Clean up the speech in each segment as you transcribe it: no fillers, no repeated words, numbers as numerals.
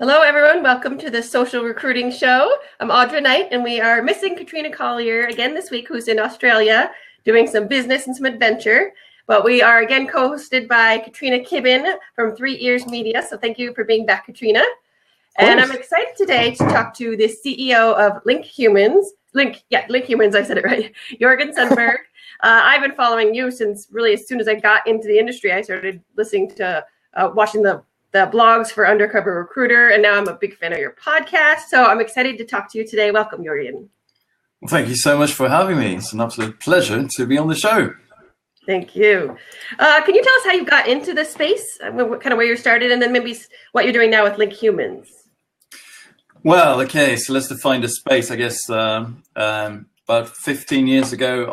Hello, everyone. Welcome to the Social Recruiting Show. I'm Audra Knight, and we are missing Katrina Collier again this week, who's in Australia doing some business and some adventure. But we are again co-hosted by Katrina Kibben from 3 Ears Media. So thank you for being back, Katrina. And I'm excited today to talk to the CEO of Link Humans, I said it right, Jörgen Sundberg. I've been following you since really as soon as I got into the industry. I started listening to, watching the blogs for Undercover Recruiter, and now I'm a big fan of your podcast. So I'm excited to talk to you today. Welcome, Jörgen. Well, thank you so much for having me. It's an absolute pleasure to be on the show. Thank you. Can you tell us how you got into this space, what kind of where you started, and then maybe what you're doing now with Link Humans? Well, okay, so let's define the space. I guess about 15 years ago,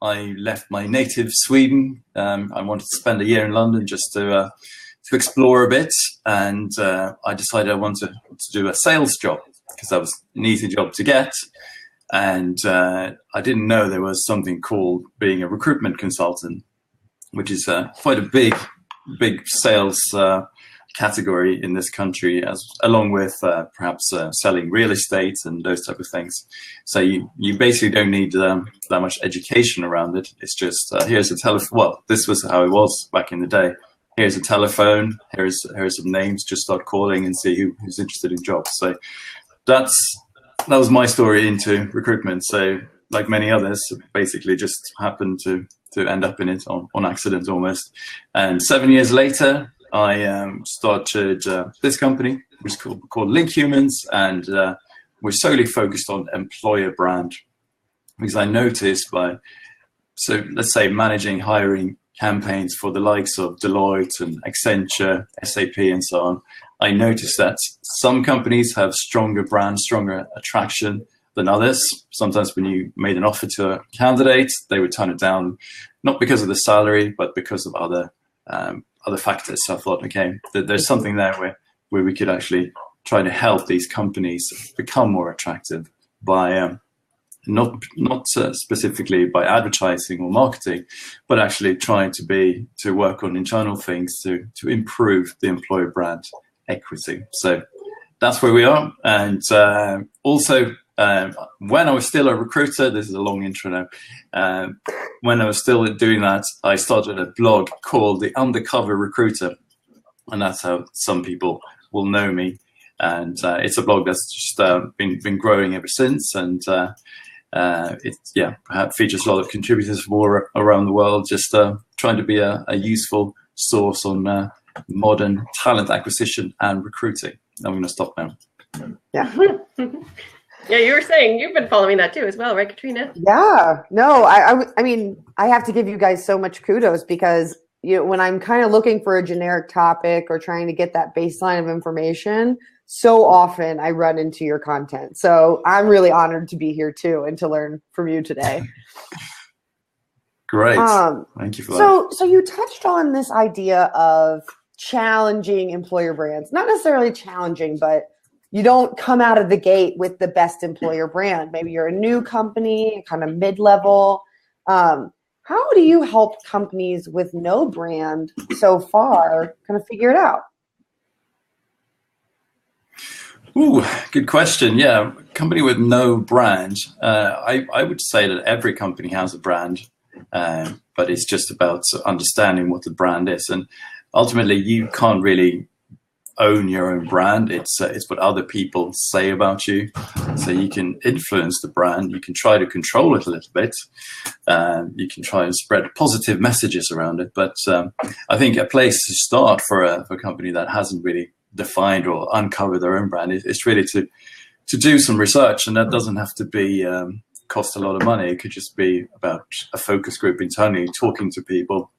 I left my native Sweden. I wanted to spend a year in London just to explore a bit, and I decided I wanted to do a sales job because that was an easy job to get, and I didn't know there was something called being a recruitment consultant, which is quite a big sales category in this country, along with perhaps selling real estate and those type of things. So you basically don't need that much education around it. It's just here's a telephone. Well, this was how it was back in the day. Here's a telephone, here's some names, just start calling and see who's interested in jobs. So that was my story into recruitment. So like many others, basically just happened to end up in it on accident almost. And 7 years later, I started this company, which is called Link Humans, and we're solely focused on employer brand. Because I noticed so let's say managing hiring campaigns for the likes of Deloitte and Accenture, SAP, and so on, I noticed that some companies have stronger brand, stronger attraction than others. Sometimes when you made an offer to a candidate, they would turn it down, not because of the salary, but because of other factors. So I thought, okay, there's something there where we could actually try to help these companies become more attractive by not specifically by advertising or marketing, but actually trying to work on internal things to improve the employer brand equity. So that's where we are. And also, when I was still a recruiter, this is a long intro now, when I was still doing that, I started a blog called The Undercover Recruiter. And that's how some people will know me. And it's a blog that's just been growing ever since. And perhaps features a lot of contributors from all around the world, just trying to be a useful source on modern talent acquisition and recruiting. I'm going to stop now. Yeah. Yeah, you were saying you've been following that too as well, right, Katrina? Yeah. No, I mean, I have to give you guys so much kudos because when I'm kind of looking for a generic topic or trying to get that baseline of information, so often I run into your content. So I'm really honored to be here too and to learn from you today. Great. Thank you for that. So you touched on this idea of challenging employer brands, not necessarily challenging, but you don't come out of the gate with the best employer brand. Maybe you're a new company, kind of mid-level. How do you help companies with no brand so far kind of figure it out? Ooh, good question. Yeah, company with no brand. I would say that every company has a brand, but it's just about understanding what the brand is. And ultimately, you can't really own your own brand. It's what other people say about you. So you can influence the brand. You can try to control it a little bit. You can try and spread positive messages around it. But I think a place to start for a company that hasn't really defined or uncovered their own brand is really to do some research, and that doesn't have to be cost a lot of money. It could just be about a focus group internally, talking to people,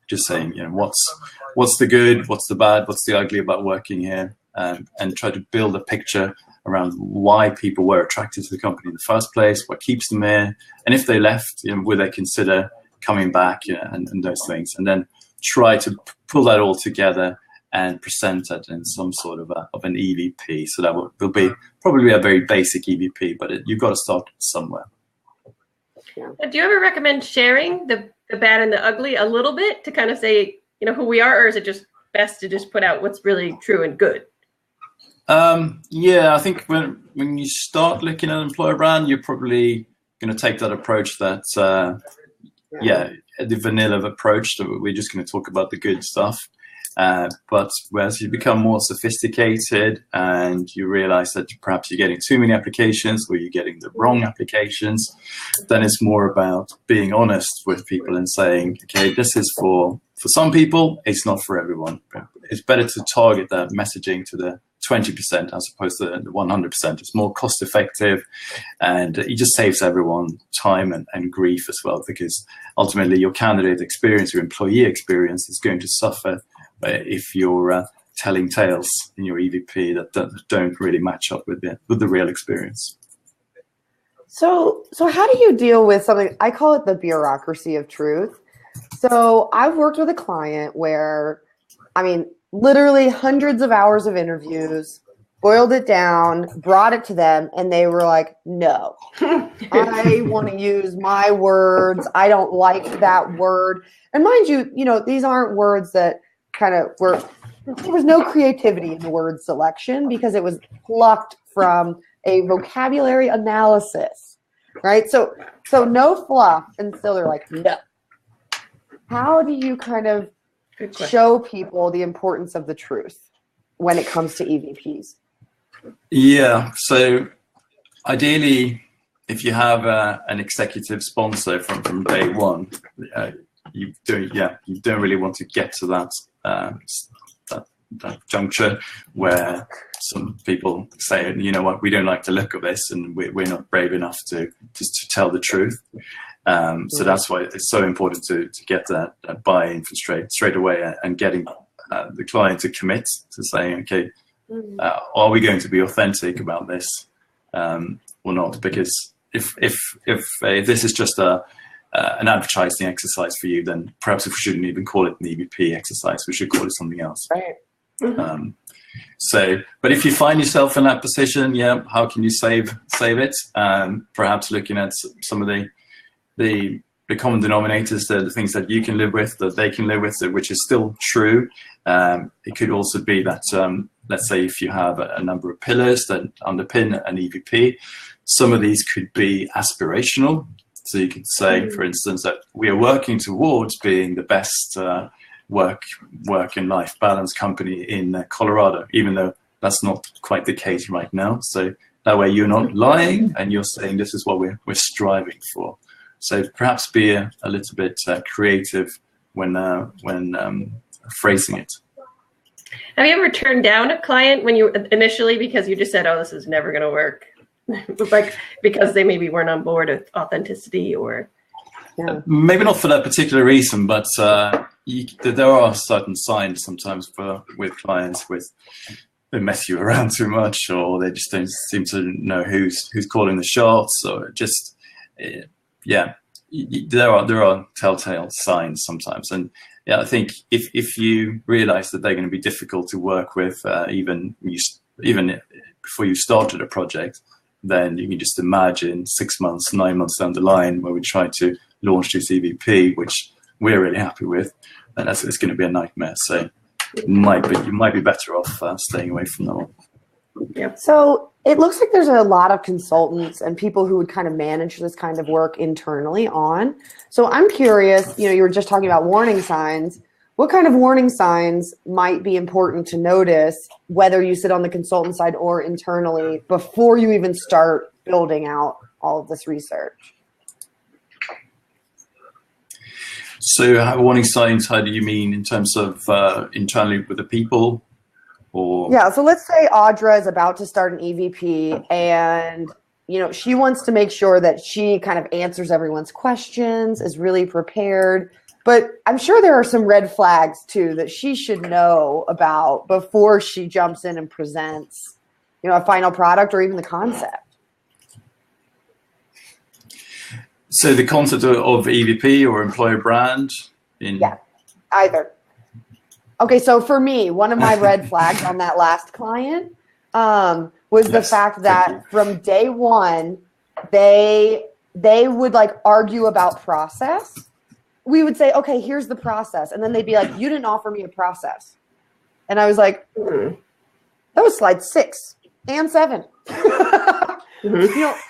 just saying, what's the good, what's the bad, what's the ugly about working here, and try to build a picture around why people were attracted to the company in the first place, what keeps them here, and if they left, would they consider coming back, and those things, and then try to pull that all together and present it in some sort of an EVP. So that will be probably a very basic EVP, but you've got to start somewhere. Yeah. Do you ever recommend sharing the bad and the ugly a little bit to kind of say, who we are, or is it just best to just put out what's really true and good? Yeah, I think when you start looking at an employer brand, you're probably going to take that approach that, the vanilla approach. That we're just going to talk about the good stuff. But as you become more sophisticated and you realize that perhaps you're getting too many applications or you're getting the wrong applications, then it's more about being honest with people and saying, okay, this is for some people, it's not for everyone. It's better to target that messaging to the 20% as opposed to the 100%. It's more cost effective, and it just saves everyone time and grief as well, because ultimately your candidate experience, your employee experience is going to suffer if you're telling tales in your EVP that don't really match up with the real experience. So how do you deal with something, I call it the bureaucracy of truth. So I've worked with a client where, literally hundreds of hours of interviews, boiled it down, brought it to them, and they were like, no, I want to use my words. I don't like that word. And mind you, these aren't words that there was no creativity in the word selection because it was plucked from a vocabulary analysis, right? So no fluff, and still they're like, no. How do you show people the importance of the truth when it comes to EVPs? Yeah, so ideally, if you have an executive sponsor from day one, you don't really want to get to that juncture where some people say, you know what, we don't like the look of this, and we're not brave enough to tell the truth. So that's why it's so important to get that buy-in from straight away, and getting the client to commit to saying, okay, are we going to be authentic about this or not? Because if this is just an advertising exercise for you, then perhaps we shouldn't even call it an EVP exercise. We should call it something else. Right. But if you find yourself in that position, how can you save it? Perhaps looking at some of the common denominators, the things that you can live with, that they can live with, which is still true. It could also be that, let's say, if you have a number of pillars that underpin an EVP, some of these could be aspirational. So you could say, for instance, that we are working towards being the best work and life balance company in Colorado, even though that's not quite the case right now. So that way you're not lying, and you're saying this is what we're striving for. So perhaps be a little bit creative when phrasing it. Have you ever turned down a client when you initially, because you just said, oh, this is never going to work? Like, because they maybe weren't on board with authenticity, or maybe not for that particular reason, but there are certain signs sometimes with clients they mess you around too much, or they just don't seem to know who's calling the shots, or just there are telltale signs sometimes. And I think if you realize that they're going to be difficult to work with, even before you started a project, then you can just imagine 6 months, 9 months down the line, where we try to launch this EVP, which we're really happy with, and it's going to be a nightmare. So you might be better off staying away from that one. Yeah. So it looks like there's a lot of consultants and people who would kind of manage this kind of work internally on. So I'm curious, you were just talking about warning signs. What kind of warning signs might be important to notice, whether you sit on the consultant side or internally, before you even start building out all of this research? So warning signs, how do you mean in terms of internally with the people? Yeah, so let's say Audra is about to start an EVP, and she wants to make sure that she kind of answers everyone's questions, is really prepared. But I'm sure there are some red flags too that she should know about before she jumps in and presents, a final product or even the concept. So the concept of EVP or employer brand? Yeah, either. Okay, so for me, one of my red flags on that last client was the fact that from day one, they would argue about process. We would say, okay, here's the process. And then they'd be like, you didn't offer me a process. And I was like, That was slide 6 and 7.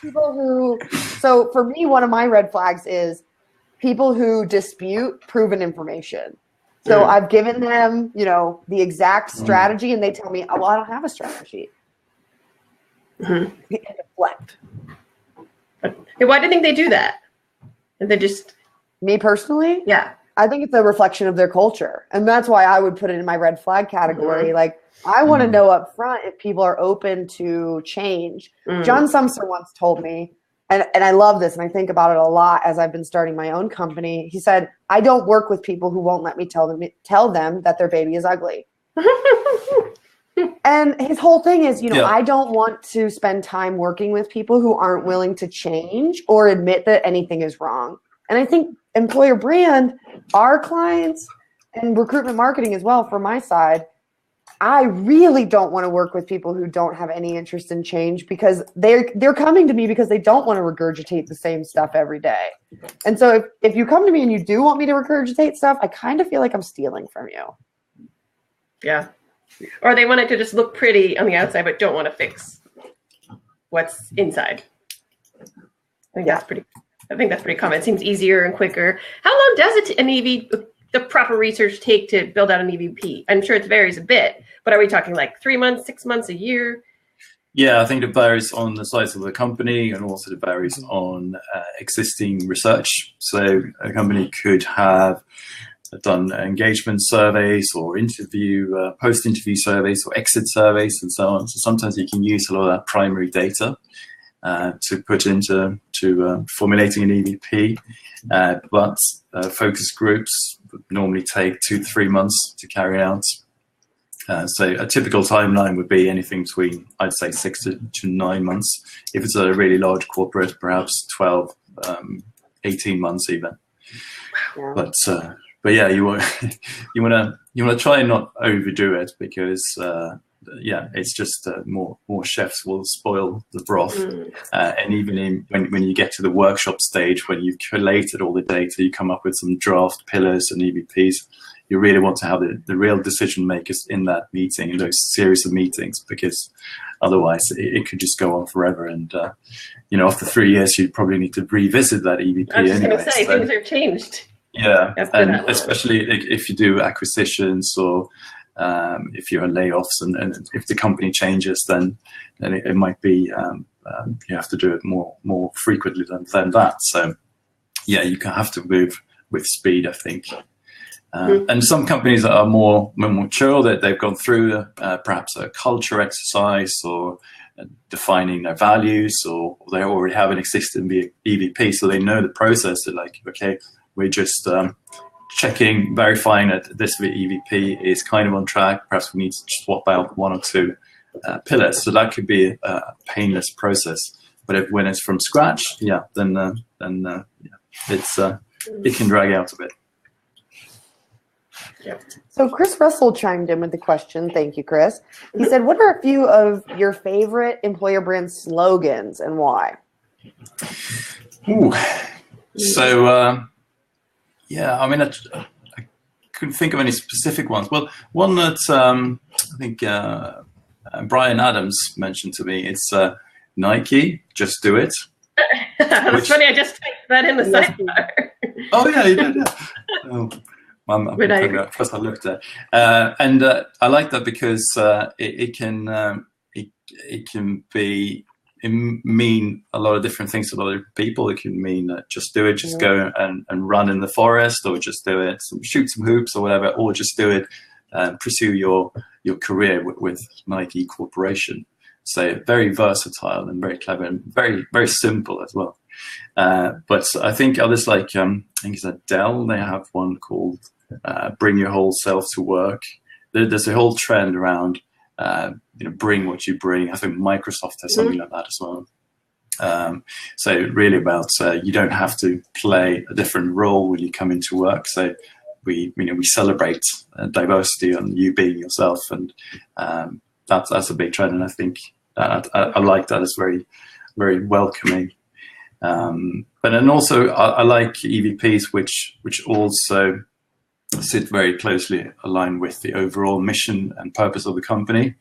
People who, so for me, one of my red flags is people who dispute proven information. So I've given them, the exact strategy, and they tell me, oh, well, I don't have a strategy. Deflect. Why do you think they do that? And they just... Me personally? Yeah. I think it's a reflection of their culture. And that's why I would put it in my red flag category. Like, I want to know up front if people are open to change. John Sumser once told me, and I love this, and I think about it a lot as I've been starting my own company. He said, I don't work with people who won't let me tell them that their baby is ugly. And his whole thing is, I don't want to spend time working with people who aren't willing to change or admit that anything is wrong. And I think employer brand, our clients, and recruitment marketing as well, from my side, I really don't want to work with people who don't have any interest in change, because they're coming to me because they don't want to regurgitate the same stuff every day. And so if you come to me and you do want me to regurgitate stuff, I kind of feel like I'm stealing from you. Yeah. Or they want it to just look pretty on the outside, but don't want to fix what's inside. I think that's pretty common. It seems easier and quicker. How long does the proper research take to build out an EVP? I'm sure it varies a bit, but are we talking like 3 months, 6 months, a year? Yeah, I think it varies on the size of the company, and also it varies on existing research. So a company could have done engagement surveys or post-interview surveys or exit surveys and so on. So sometimes you can use a lot of that primary data to put into formulating an EVP. But focus groups would normally take 2 to 3 months to carry out. So a typical timeline would be anything between, I'd say, 6 to 9 months. If it's a really large corporate, perhaps 12, 18 months even. Yeah. But yeah, you want to try and not overdo it, because it's just more chefs will spoil the broth. And even when you get to the workshop stage, when you've collated all the data, you come up with some draft pillars and EVPs. You really want to have the real decision makers in that meeting, in those series of meetings, because otherwise it could just go on forever. And after 3 years, you'd probably need to revisit that EVP. I was just going to say, things have changed. Yeah, and especially if you do acquisitions, or if you're in layoffs, and if the company changes, then it might be you have to do it more frequently than that. So yeah, you have to move with speed, I think. And some companies that are more mature, that they've gone through perhaps a culture exercise, or defining their values, or they already have an existing EVP, so they know the process. They're like, okay, we're just verifying that this EVP is kind of on track. Perhaps we need to swap out 1 or 2 pillars. So that could be a painless process. But when it's from scratch, then it can drag out a bit. Yep. So Chris Russell chimed in with the question. Thank you, Chris. He said, what are a few of your favorite employer brand slogans and why? Ooh. So, I mean, I couldn't think of any specific ones. Well, one that I think Brian Adams mentioned to me, it's Nike, just do it. That's funny, I just typed that in the sidebar. Oh, yeah, you did, yeah. Oh. First I looked at, and I like that because it can mean a lot of different things to a lot of people. It can mean just do it, just go and run in the forest, or just do it, shoot some hoops or whatever, or just do it, pursue your career with Nike Corporation. So very versatile and very clever and very, very simple as well. But I think others like, I think it's Dell, they have one called Bring Your Whole Self to Work. There's a whole trend around, bring what you bring. I think Microsoft has something like that as well. So really about, you don't have to play a different role when you come into work. So we celebrate diversity and you being yourself. And that's a big trend. And I think I like that. It's very, very welcoming. But then also I like EVPs which also sit very closely aligned with the overall mission and purpose of the company.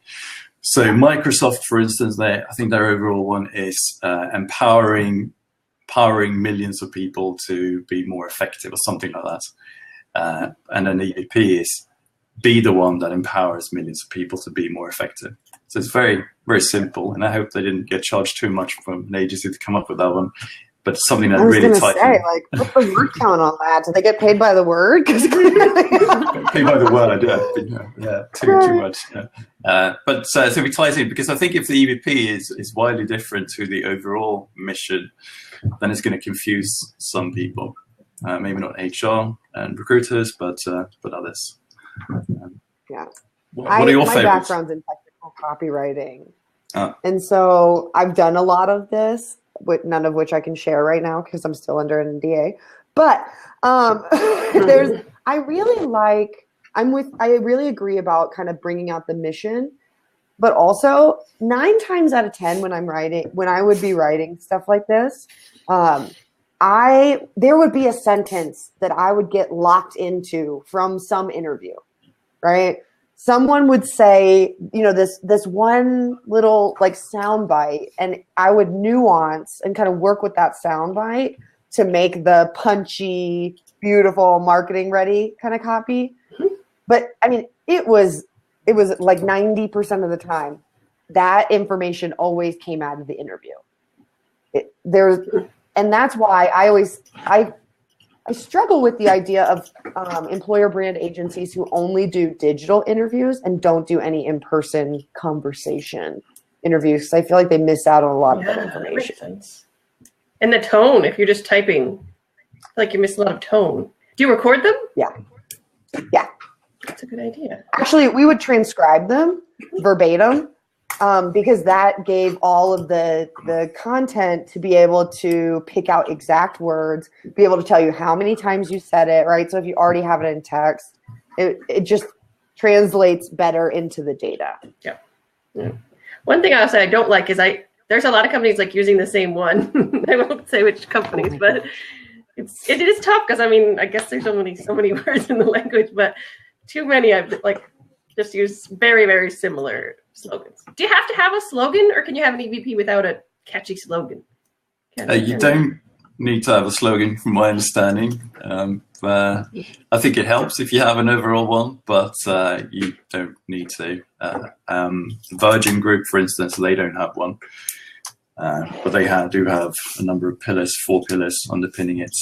So Microsoft, for instance, I think their overall one is empowering millions of people to be more effective or something like that. And then EVP is be the one that empowers millions of people to be more effective. So it's very, very simple. And I hope they didn't get charged too much from an agency to come up with that one. But something that really tightly. Like, what's the word count on that? Do they get paid by the word? Paid by the word, yeah, too much. Yeah. But so it ties in, because I think if the EVP is widely different to the overall mission, then it's going to confuse some people. Maybe not HR and recruiters, but others. Yeah. What are your my favorites? background's in technical copywriting, and so I've done a lot of this, none of which I can share right now because I'm still under an NDA. But I really agree about kind of bringing out the mission, but also 9 times out of 10 when I would be writing stuff like this, there would be a sentence that I would get locked into from some interview, right? Someone would say, this one little like sound bite, and I would nuance and kind of work with that sound bite to make the punchy, beautiful, marketing ready kind of copy. But I mean, it was like 90% of the time that information always came out of the interview. And that's why I struggle with the idea of employer brand agencies who only do digital interviews and don't do any in-person conversation interviews. Because I feel like they miss out on a lot of that information. That makes sense. And the tone, if you're just typing, I feel like you miss a lot of tone. Do you record them? Yeah. That's a good idea. Actually, we would transcribe them verbatim. Because that gave all of the content to be able to pick out exact words, be able to tell you how many times you said it, right? So if you already have it in text, it just translates better into the data. Yeah. One thing I'll say I don't like is there's a lot of companies like using the same one. I won't say which companies, but it is tough because I guess there's so many words in the language, but too many I've just used very, very similar slogans. Do you have to have a slogan, or can you have an EVP without a catchy slogan? You don't need to have a slogan, from my understanding. I think it helps if you have an overall one, but you don't need to. Virgin Group, for instance, they don't have one, but they do have a number of pillars, 4 pillars underpinning it.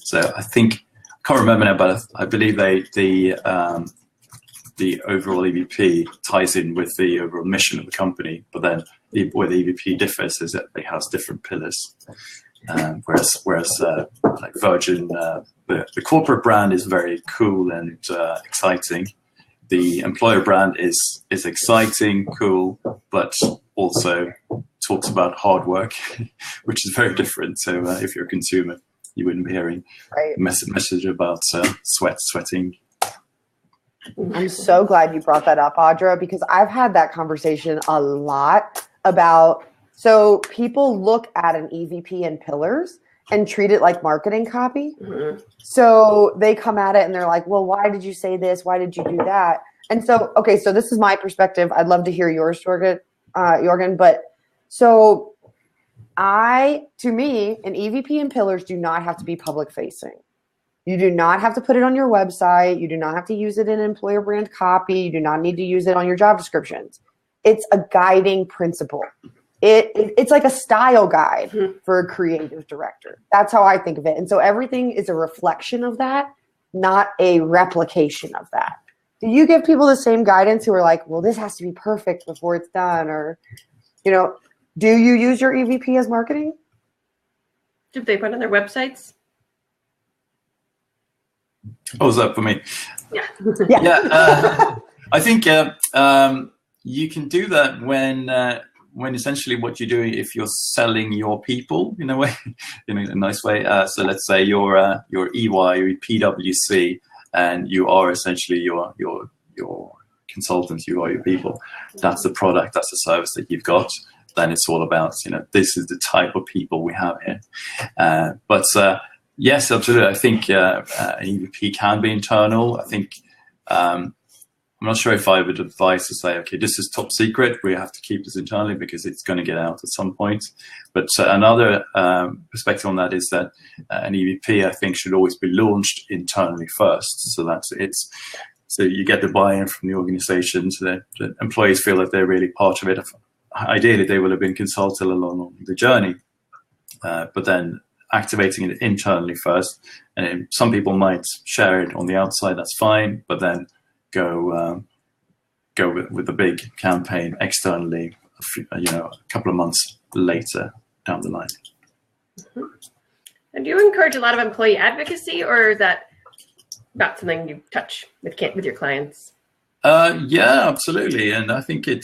So I can't remember now, but I believe the overall EVP ties in with the overall mission of the company, but then where the EVP differs is that it has different pillars. Whereas like Virgin, the corporate brand is very cool and exciting. The employer brand is exciting, cool, but also talks about hard work, which is very different. So if you're a consumer, you wouldn't be hearing a message about sweating. I'm so glad you brought that up, Audra, because I've had that conversation a lot about, so people look at an EVP and pillars and treat it like marketing copy. Mm-hmm. So they come at it and they're like, well, why did you say this? Why did you do that? And so, okay, so this is my perspective. I'd love to hear yours, Jörgen. But so to me, an EVP and pillars do not have to be public facing. You do not have to put it on your website. You do not have to use it in employer brand copy. You do not need to use it on your job descriptions. It's a guiding principle. It's like a style guide for a creative director. That's how I think of it. And so everything is a reflection of that, not a replication of that. Do you give people the same guidance who are like, well, this has to be perfect before it's done? Or, do you use your EVP as marketing? Do they put on their websites? What was that for me? Yeah. I think you can do that when essentially what you're doing, if you're selling your people in a way, in a nice way. So let's say you're EY or PwC, and you are essentially your consultants, you are your people. That's the product, that's the service that you've got. Then it's all about, this is the type of people we have here. But yes, absolutely. I think an EVP can be internal. I think I'm not sure if I would advise to say, okay, this is top secret. We have to keep this internally because it's going to get out at some point. But another perspective on that is that an EVP, I think, should always be launched internally first. So you get the buy-in from the organization, so that the employees feel that they're really part of it. Ideally, they will have been consulted along the journey, but then activating it internally first. And some people might share it on the outside, that's fine, but then go with the big campaign externally, a couple of months later down the line. Mm-hmm. And do you encourage a lot of employee advocacy, or is that not something you touch with your clients? Yeah, absolutely. And I think it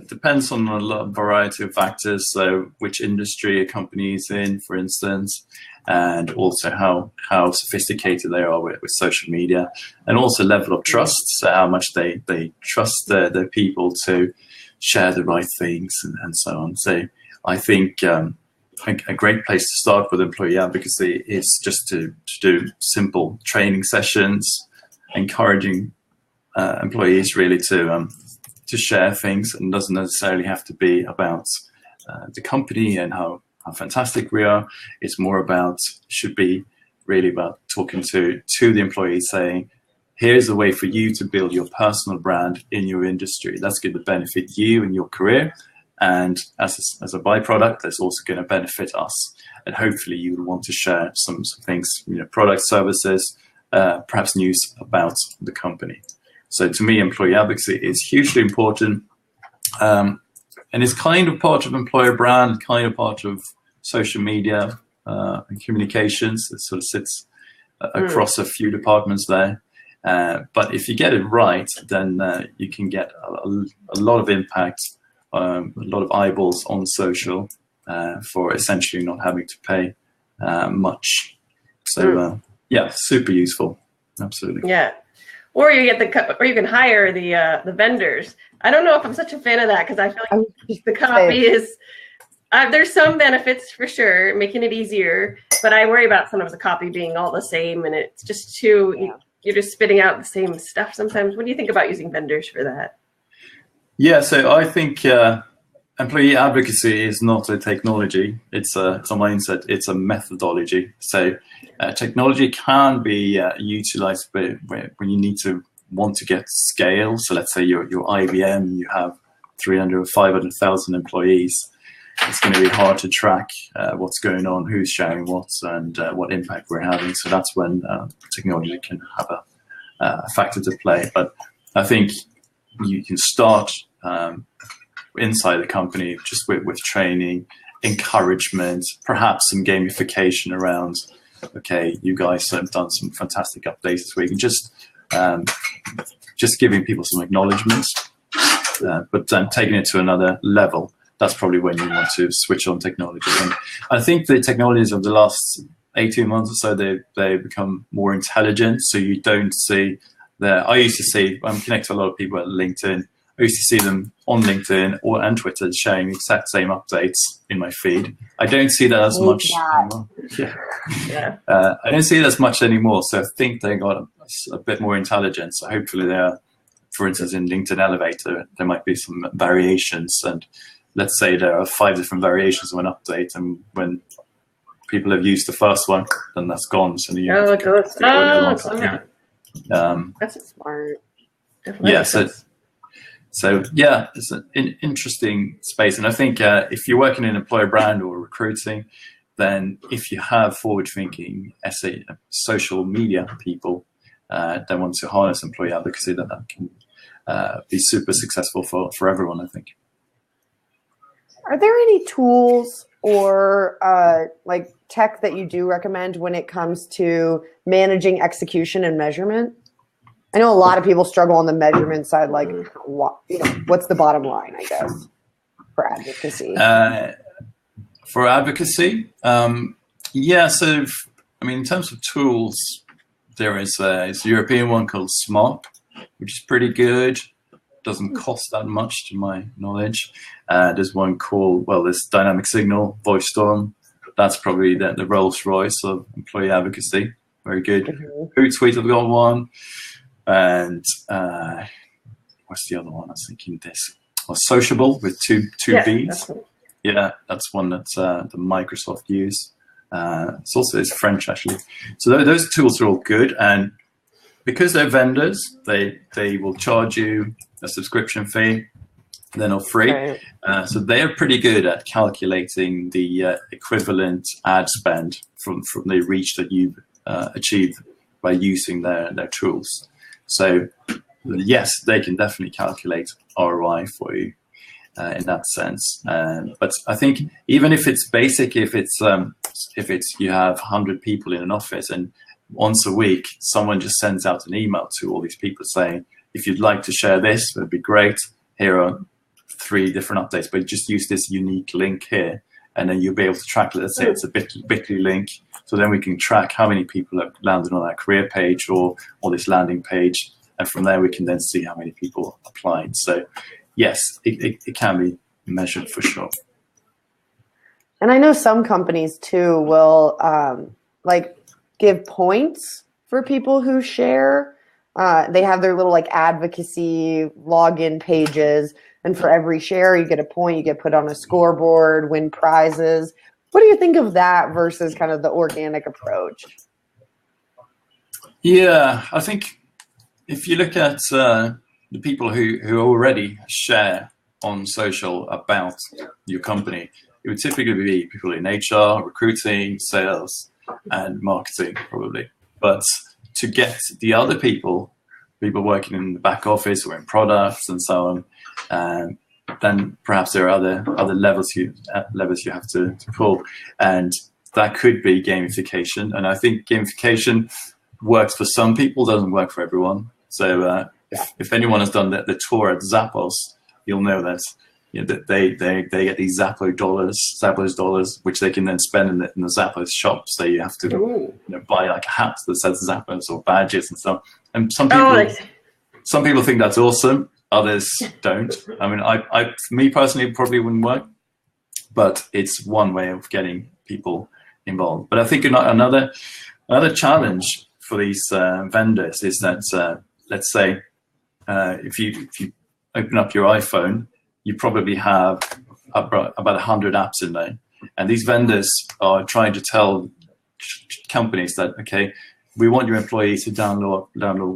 depends on a variety of factors. So which industry a company is in, for instance, and also how sophisticated they are with social media, and also level of trust. So how much they trust their people to share the right things and so on. So I think a great place to start with employee advocacy is just to do simple training sessions, encouraging employees really to share things, and doesn't necessarily have to be about the company and how fantastic we are. It's more should be really about talking to the employees, saying, here's a way for you to build your personal brand in your industry. That's going to benefit you and your career. And as a byproduct, that's also going to benefit us. And hopefully you will want to share some things, product, services, perhaps news about the company. So to me, employee advocacy is hugely important. And it's kind of part of employer brand, kind of part of social media and communications. It sort of sits across a few departments there. But if you get it right, then you can get a lot of impact, a lot of eyeballs on social for essentially not having to pay much. So yeah, super useful. Absolutely. Yeah. Or you can hire the vendors. I don't know if I'm such a fan of that, because I feel like the copy is. There's some benefits for sure, making it easier, but I worry about sometimes the copy being all the same, and it's just you're just spitting out the same stuff sometimes. What do you think about using vendors for that? Yeah, so I think employee advocacy is not a technology. It's a mindset. It's a methodology. So technology can be utilized when you want to get scale. So let's say you're IBM, you have 300 or 500,000 employees. It's going to be hard to track what's going on, who's sharing what, and what impact we're having. So that's when technology can have a factor to play. But I think you can start inside the company just with training, encouragement, perhaps some gamification around, okay, you guys have done some fantastic updates this week, and just giving people some acknowledgement, but then taking it to another level. That's probably when you want to switch on technology. And I think the technologies of the last 18 months or so, they become more intelligent. So you don't see I used to see, I'm connected to a lot of people at LinkedIn. I used to see them on LinkedIn and Twitter sharing the exact same updates in my feed. I don't see that as much anymore. Yeah. I don't see it as much anymore. So I think they got a bit more intelligence. So hopefully for instance, in LinkedIn Elevator, there might be some variations, and let's say there are 5 different variations of an update, and when people have used the first one, then that's gone. So that's smart. Definitely. Yeah. So yeah, it's an interesting space, and I think if you're working in employer brand or recruiting, then if you have forward-thinking social media people that want to harness employee advocacy, that can be super successful for everyone, I think. Are there any tools or like tech that you do recommend when it comes to managing execution and measurement? I know a lot of people struggle on the measurement side, like what's the bottom line, I guess, for advocacy? For advocacy, yeah. So, in terms of tools, there is a European one called Smart, which is pretty good. Doesn't cost that much, to my knowledge. There's one called, there's Dynamic Signal, VoiceStorm. That's probably the Rolls Royce of employee advocacy. Very good. Hootsuite have got one. and what's the other one? I was thinking this. Well, Sociable with two B's. Yeah, that's one that the Microsoft use. It's French actually. So those tools are all good, and because they're vendors, they will charge you a subscription fee. They're not free, right. So they are pretty good at calculating the equivalent ad spend from the reach that you've achieved by using their tools. So yes, they can definitely calculate ROI for you in that sense. But I think even if it's basic, if it's you have 100 people in an office and once a week someone just sends out an email to all these people saying, if you'd like to share this, that'd be great. Here are 3 different updates, but just use this unique link here, and then you'll be able to track it. Let's say it's a bit.ly link, so then we can track how many people have landed on that career page or this landing page, and from there we can then see how many people applied. So yes, it can be measured for sure. And I know some companies too will like give points for people who share. They have their little like advocacy login pages, and for every share you get a point, you get put on a scoreboard, win prizes. What do you think of that versus kind of the organic approach? Yeah, I think if you look at the people who already share on social about your company, it would typically be people in HR, recruiting, sales, and marketing probably. But to get the other people working in the back office or in products and so on, then perhaps there are other levels you have to pull, and that could be gamification. And I think gamification works for some people, doesn't work for everyone. So if anyone has done the tour at Zappos, you'll know that that they get these Zappos dollars, which they can then spend in the Zappos shop. So you have to buy like a hat that says Zappos or badges and stuff. And some people think that's awesome. Others don't. I mean, me personally, it probably wouldn't work, but it's one way of getting people involved. But I think another challenge for these vendors is that let's say if you open up your iPhone, you probably have about 100 apps in there, and these vendors are trying to tell companies that we want your employees to download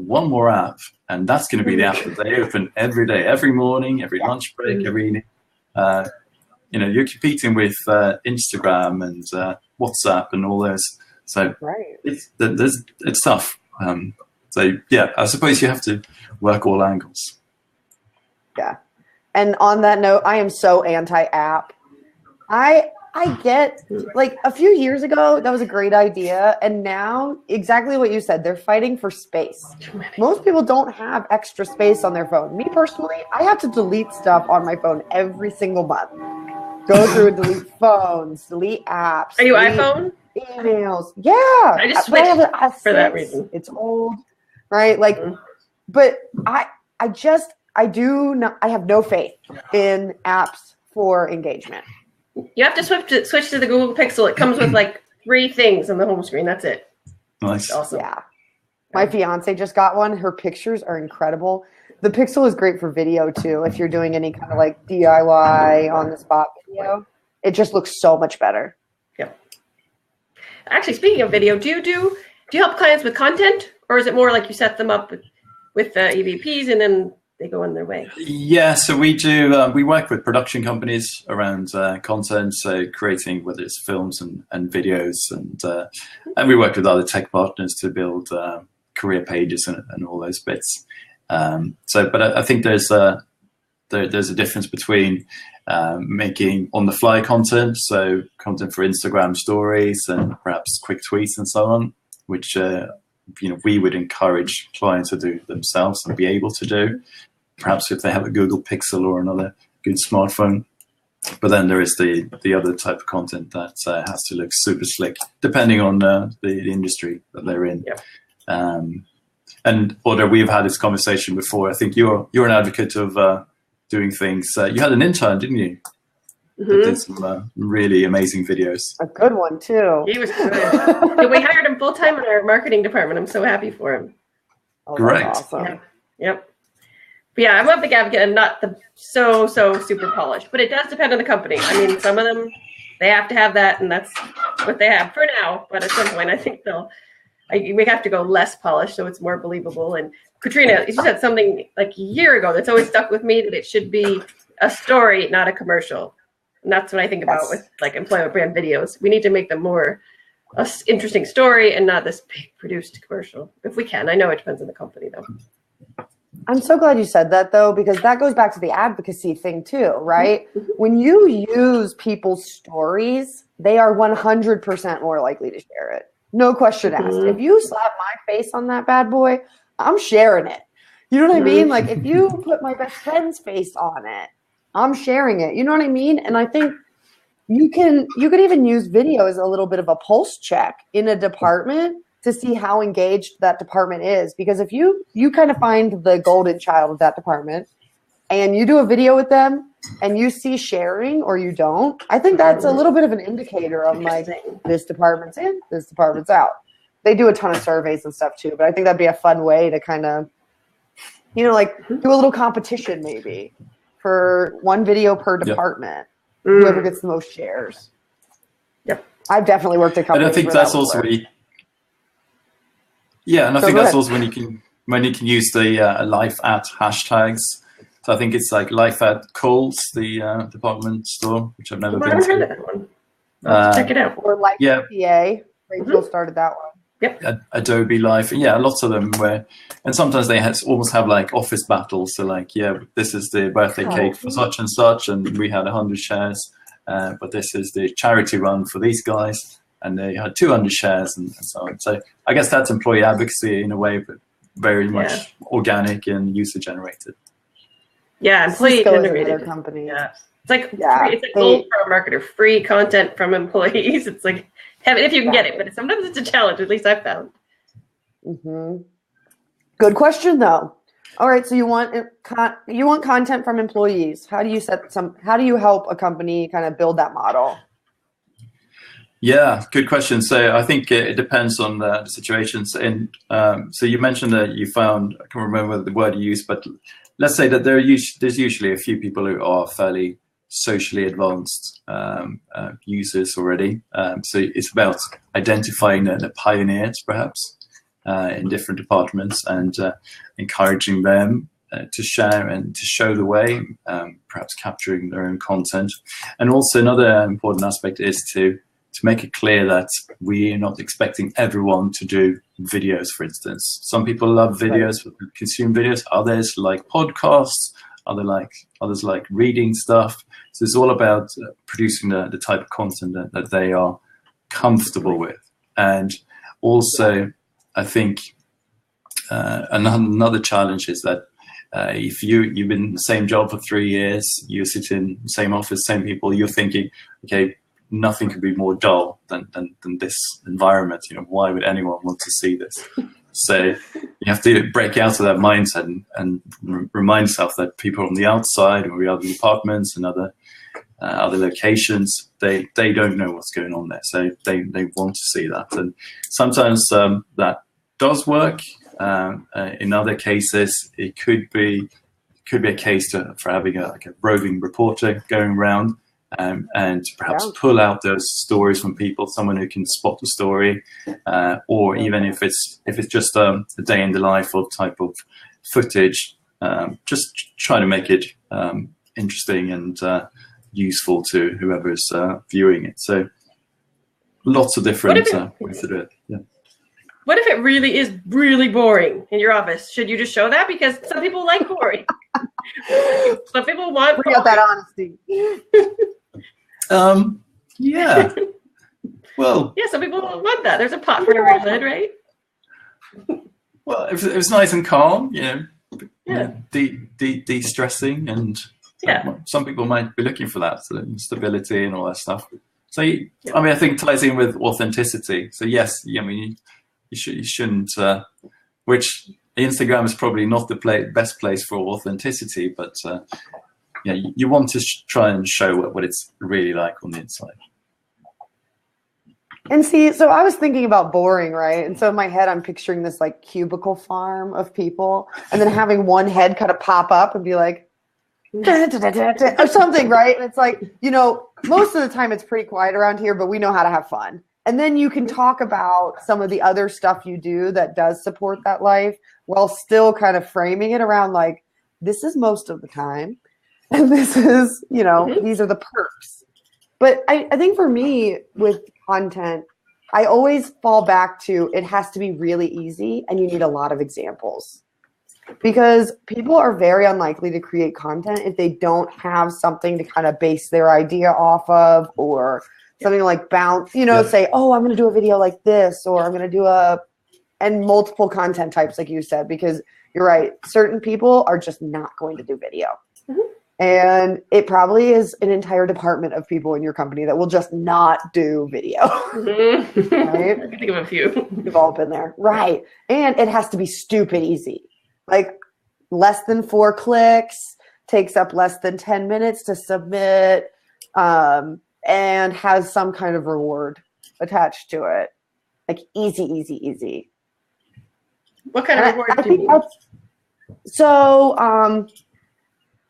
one more app, and that's going to be the app that they open every day, every morning, every lunch break, every evening. You're competing with Instagram and WhatsApp and all those. So it's tough. So yeah, I suppose you have to work all angles. Yeah. And on that note, I am so anti-app. I get, like, a few years ago, that was a great idea. And now, exactly what you said, they're fighting for space. Most people don't have extra space on their phone. Me personally, I have to delete stuff on my phone every single month. Go through and delete phones, delete apps. Are you iPhone? Emails. Yeah. I just switched for that reason. It's old, right? Like, but I have no faith in apps for engagement. You have to switch to the Google Pixel. It comes with like 3 things on the home screen. That's it. Nice. Awesome. Yeah. My fiance just got one. Her pictures are incredible. The Pixel is great for video too. If you're doing any kind of like DIY on the spot video, it just looks so much better. Yeah. Actually, speaking of video, do you help clients with content, or is it more like you set them up with EVPs and then they go on their way? Yeah, so we do. We work with production companies around content, so creating whether it's films and videos, and we work with other tech partners to build career pages and all those bits. But I think there's a difference between making on-the-fly content, so content for Instagram stories and perhaps quick tweets and so on, which we would encourage clients to do themselves and be able to do, perhaps if they have a Google Pixel or another good smartphone. But then there is the other type of content that has to look super slick, depending on the industry that they're in. Yep. And Audra, we've had this conversation before. I think you're an advocate of doing things. You had an intern, didn't you? Mm-hmm. That did some really amazing videos. A good one too. He was good. We hired him full time in our marketing department. I'm so happy for him. Oh, Great. that's awesome. Yeah. Yep. But yeah, I'm a big advocate and not the so super polished, but it does depend on the company. I mean, some of them, they have to have that, and that's what they have for now. But at some point, I think we have to go less polished so it's more believable. And Katrina, you said something like a year ago that's always stuck with me, that it should be a story, not a commercial. And that's what I think about with like employer brand videos. We need to make them more an interesting story and not this big produced commercial, if we can. I know it depends on the company, though. I'm so glad you said that, though, because that goes back to the advocacy thing, too, right? When you use people's stories, they are 100% more likely to share it. No question asked. If you slap my face on that bad boy, I'm sharing it. You know what I mean? Like, if you put my best friend's face on it, I'm sharing it. You know what I mean? And I think you could even use video as a little bit of a pulse check in a department to see how engaged that department is. Because if you kind of find the golden child of that department and you do a video with them and you see sharing or you don't, I think that's a little bit of an indicator of like, this department's in, this department's out. They do a ton of surveys and stuff too, but I think that'd be a fun way to kind of, like do a little competition maybe for one video per department. Whoever gets the most shares. Yep. I've definitely worked at companies. And I think that's also and I think that's also when you can use the life at hashtags. So I think it's like life at Kohl's, the department store, which I've never been to. I've heard of that one. Check it out. Or Life PA. Rachel started that one. Yep. Adobe Life. Yeah, lots of them and sometimes they almost have like office battles. So like, this is the birthday cake for such and such, and we had 100 shares. But this is the charity run for these guys, and they had 200 shares and so on. So I guess that's employee advocacy in a way, but very much organic and user generated. Yeah, employee generated company. Yeah. It's like it's a gold for a marketer, free content from employees. It's like heaven if you can get it, but sometimes it's a challenge, at least I've found. Good question though. All right, so you want content from employees. How do you help a company kind of build that model? Yeah, good question. So I think it depends on the situations. And so you mentioned that you found, I can't remember the word you used, but let's say that there's usually a few people who are fairly socially advanced users already. So it's about identifying the pioneers, perhaps, in different departments and encouraging them to share and to show the way, perhaps capturing their own content. And also another important aspect is to make it clear that we are not expecting everyone to do videos, for instance. Some people love videos, consume videos. Others like podcasts. Others like reading stuff. So it's all about producing the type of content that they are comfortable with. And also, I think another challenge is that if you've been in the same job for 3 years, you sit in the same office, same people, you're thinking, okay, nothing could be more dull than this environment. Why would anyone want to see this? So you have to break out of that mindset and remind yourself that people on the outside or the other departments and other locations, they don't know what's going on there. So they want to see that. And sometimes that does work. In other cases, it could be a case for having a roving reporter going around and perhaps pull out those stories from people, someone who can spot the story, or even if it's just a day in the life of type of footage, just try to make it interesting and useful to whoever's viewing it. So lots of different ways to do it. Yeah. What if it really is really boring in your office? Should you just show that? Because some people like boring. Some people want bring out that honesty. Yeah. Well. Yeah, some people want that. There's a pot for every lid, right? Well, it was nice and calm, de-stressing, and some people might be looking for that, so stability and all that stuff. So, I think it ties in with authenticity. So yes, you shouldn't, which Instagram is probably not the best place for authenticity, but you want to try and show what it's really like on the inside. And see, so I was thinking about boring, right? And so in my head, I'm picturing this like cubicle farm of people, and then having one head kind of pop up and be like, da, da, da, da, da, or something, right? And it's like, most of the time it's pretty quiet around here, but we know how to have fun. And then you can talk about some of the other stuff you do that does support that life while still kind of framing it around like, this is most of the time. And this is, these are the perks. But I think for me with content, I always fall back to it has to be really easy and you need a lot of examples. Because people are very unlikely to create content if they don't have something to kind of base their idea off of, or something like bounce, say, oh, I'm going to do a video like this, or I'm going to do and multiple content types, like you said, because you're right. Certain people are just not going to do video. Mm-hmm. And it probably is an entire department of people in your company that will just not do video. Mm-hmm. Right? I can think of a few. We've all been there. Right. And it has to be stupid easy. Like less than 4 clicks, takes up less than 10 minutes to submit, and has some kind of reward attached to it. Like easy, easy, easy. What kind of reward do you need? So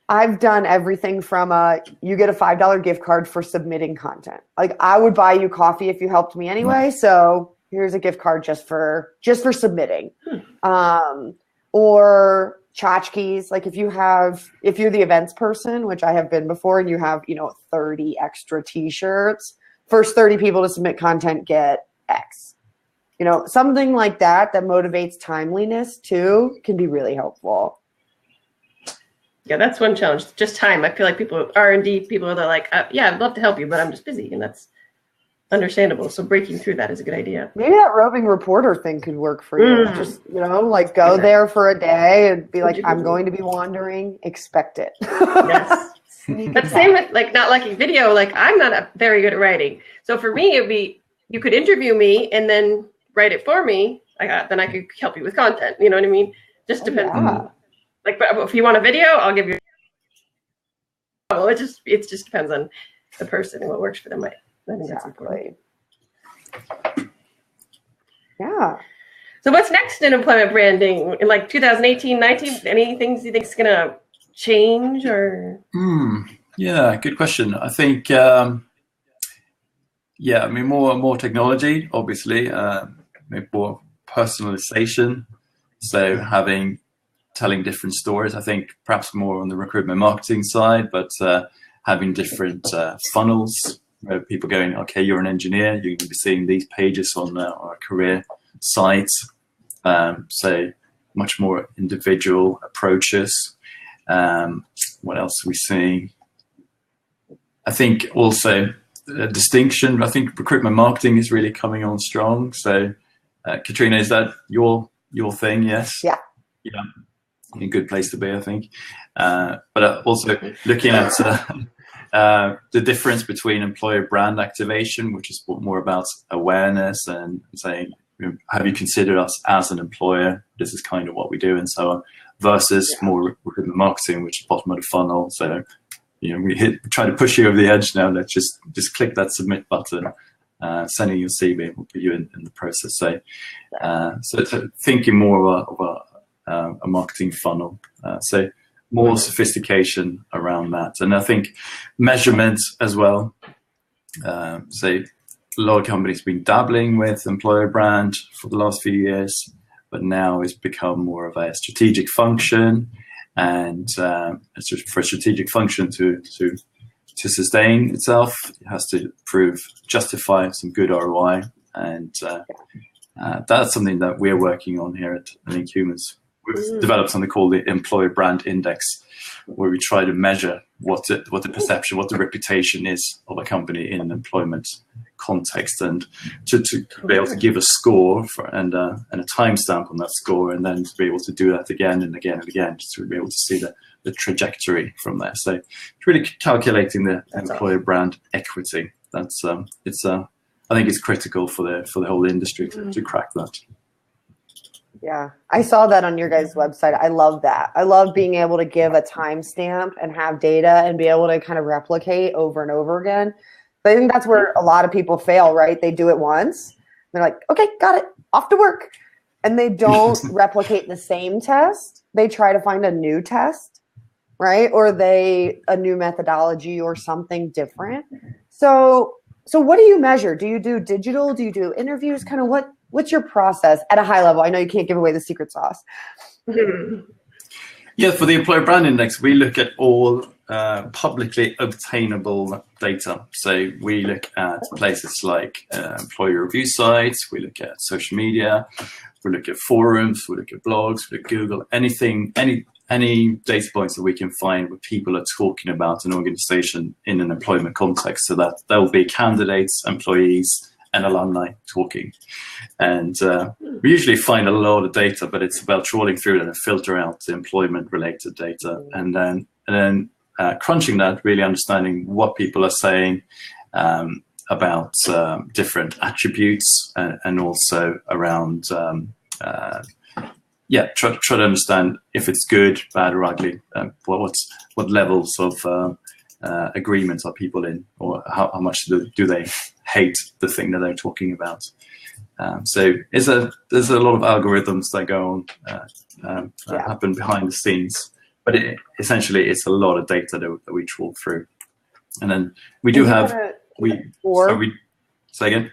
I've done everything from you get a $5 gift card for submitting content. Like I would buy you coffee if you helped me anyway. So here's a gift card just for submitting. Or tchotchkes. Like if you're the events person, which I have been before, and you have, 30 extra t-shirts, first 30 people to submit content get X. Something like that motivates timeliness too can be really helpful. Yeah, that's one challenge. Just time. I feel like R&D people are like, yeah, I'd love to help you, but I'm just busy. And that's understandable. So breaking through that is a good idea. Maybe that roving reporter thing could work for you. Just, like go there for a day and be like, I'm going to be wandering. Expect it. Yes. But same with like not liking video. Like I'm not very good at writing. So for me, it'd be, you could interview me and then write it for me. Then I could help you with content. You know what I mean? Just depends. Yeah. Like, but if you want a video, I'll give you. Well, it just depends on the person and what works for them. I think that's important. Yeah. So what's next in employment branding in like 2018, 19? Any things you think is gonna change or? Yeah, good question. I think more technology, obviously, more personalization. So telling different stories. I think perhaps more on the recruitment marketing side, but having different funnels where people going, okay, you're an engineer, you're going to be seeing these pages on our career sites. So much more individual approaches. What else are we seeing? I think also a distinction. I think recruitment marketing is really coming on strong. So Katrina, is that your thing? Yes. Yeah. Yeah. A good place to be, I think. But also looking at the difference between employer brand activation, which is more about awareness and saying, have you considered us as an employer? This is kind of what we do, and so on, versus more recruitment marketing, which is bottom of the funnel. So, we try to push you over the edge now. Let's just click that submit button, sending your CV, we'll put you in the process. So, so thinking more of a marketing funnel. So more sophistication around that. And I think measurement as well. So a lot of companies have been dabbling with employer brand for the last few years, but now it's become more of a strategic function. And for a strategic function to sustain itself, it has to justify some good ROI. And that's something that we're working on here at Link Humans. We've developed something called the Employer Brand Index, where we try to measure what the perception, what the reputation is of a company in an employment context, and to be able to give a score and a timestamp on that score, and then to be able to do that again and again and again, just to be able to see the trajectory from there. So it's really calculating the employer brand equity. That's I think it's critical for the whole industry to crack that. Yeah, I saw that on your guys' website. I love that. I love being able to give a timestamp and have data and be able to kind of replicate over and over again. I think that's where a lot of people fail, right? They do it once. They're like, okay, got it, off to work. And they don't replicate the same test. They try to find a new test, right? Or a new methodology or something different. So what do you measure? Do you do digital? Do you do interviews? Kind of what's your process at a high level? I know you can't give away the secret sauce. Yeah, for the Employer Brand Index, we look at all publicly obtainable data. So we look at places like employer review sites, we look at social media, we look at forums, we look at blogs, we look at Google, anything, any data points that we can find where people are talking about an organization in an employment context. So that there will be candidates, employees, and alumni talking. And we usually find a lot of data, but it's about trawling through it and filter out the employment-related data, and then crunching that, really understanding what people are saying about different attributes, and also around try to understand if it's good, bad, or ugly. What levels of agreement are people in, or how much do they hate the thing that they're talking about. So there's a lot of algorithms that go on happen behind the scenes, but essentially it's a lot of data that we trawl through, and then we do have say again.